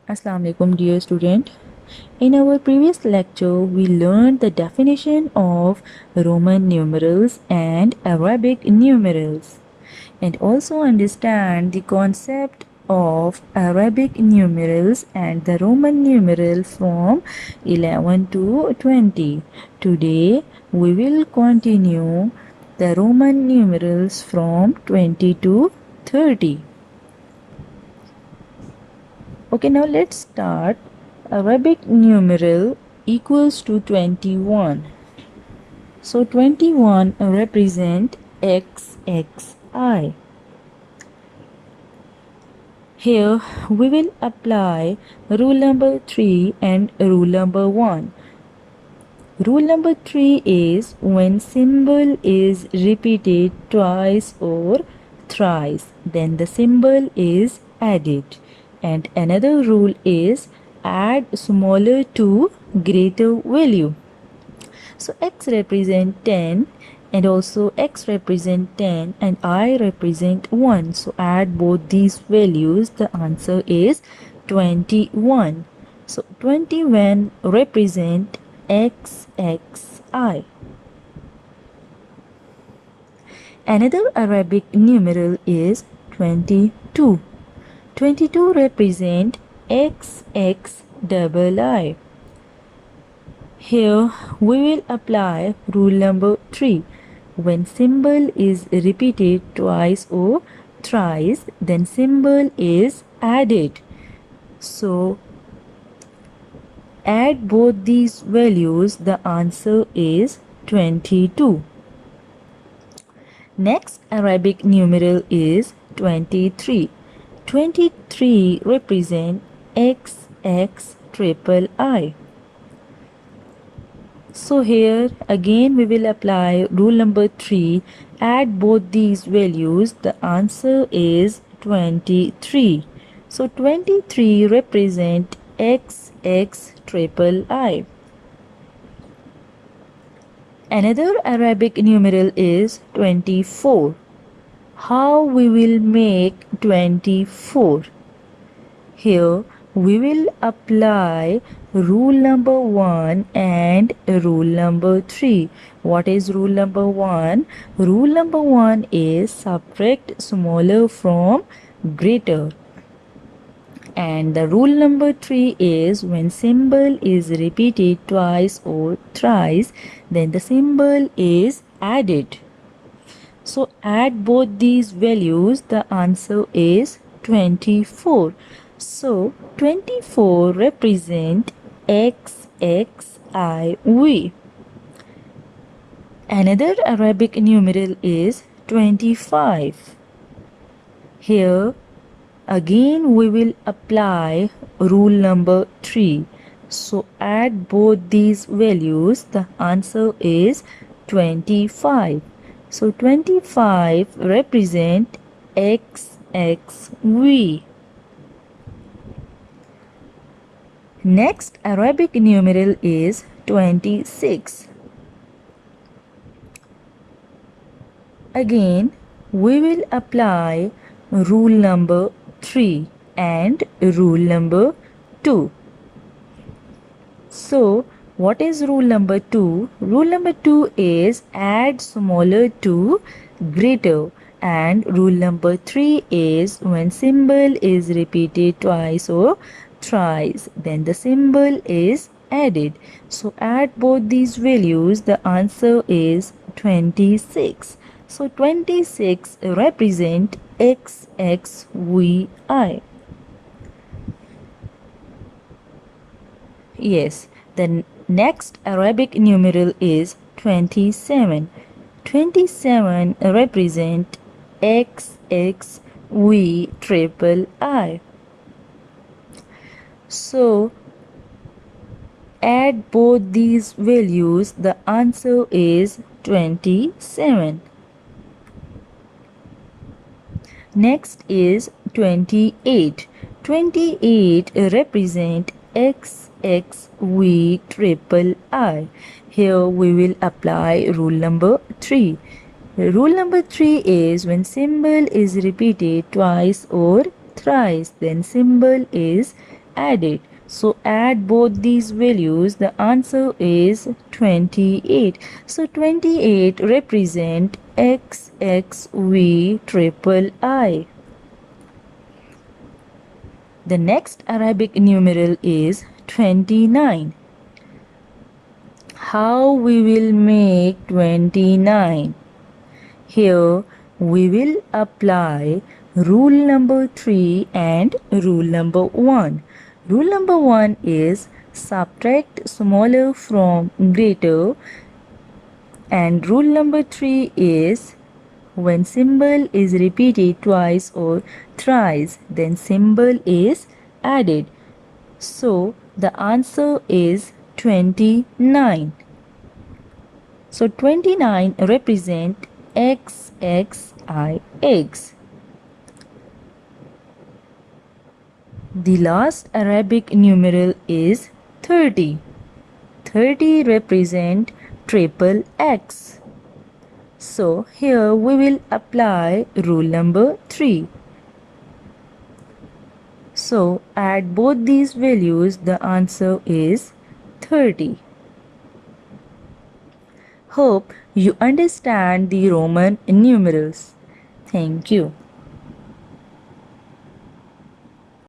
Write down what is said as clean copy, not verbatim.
Assalamu alaikum dear student. In our previous lecture we learned the definition of Roman numerals and Arabic numerals and also understand the concept of Arabic numerals and the Roman numeral from 11 to 20. Today we will continue the Roman numerals from 20 to 30. Okay, now let's start. Arabic numeral equals to 21. So 21 represent XXI. Here we will apply rule number 3 and rule number 1. Rule number 3 is when symbol is repeated twice or thrice, then the symbol is added. And another rule is add smaller to greater value. So x represent 10 and also x represent 10 and I represent 1. So add both these values, the answer is 21. So 21 represent XXI. Another Arabic numeral is 22. 22 represent XXII. Here we will apply rule number 3. When symbol is repeated twice or thrice, then symbol is added. So add both these values, the answer is 22. Next Arabic numeral is 23. 23 represent XXIII. So here again we will apply rule number 3. Add both these values, the answer is 23. So 23 represent XXIII. Another Arabic numeral is 24. How we will make 24? Here we will apply rule number 1 and rule number 3. What is rule number 1? Rule number 1 is subtract smaller from greater. And the rule number 3 is when symbol is repeated twice or thrice, then the symbol is added. So add both these values, the answer is 24. So 24 represent XXIV. Another Arabic numeral is 25. Here again we will apply rule number 3. So add both these values, the answer is 25. So 25 represent XXV. Next Arabic numeral is 26. Again we will apply rule number 3 and rule number 2. So what is rule number 2? Rule number 2 is add smaller to greater, and rule number 3 is when symbol is repeated twice or thrice, then the symbol is added. So add both these values, the answer is 26. So 26 represent XXVI. Yes, the next Arabic numeral is 27. 27 represent XXVIII. So add both these values, the answer is 27. Next is 28. 28 represent XXVIII. Here we will apply rule number 3. Rule number 3 is when symbol is repeated twice or thrice, then symbol is added. So add both these values, the answer is 28. So 28 represent XXV triple I. The next Arabic numeral is 29. How we will make 29? Here we will apply rule number 3 and rule number 1. Rule number 1 is subtract smaller from greater, and rule number 3 is when symbol is repeated twice or thrice, then symbol is added. So the answer is 29. So 29 represent XXIX. The last Arabic numeral is 30. 30 represent triple X. So here we will apply rule number 3. So add both these values, the answer is 30. Hope you understand the Roman numerals. Thank you.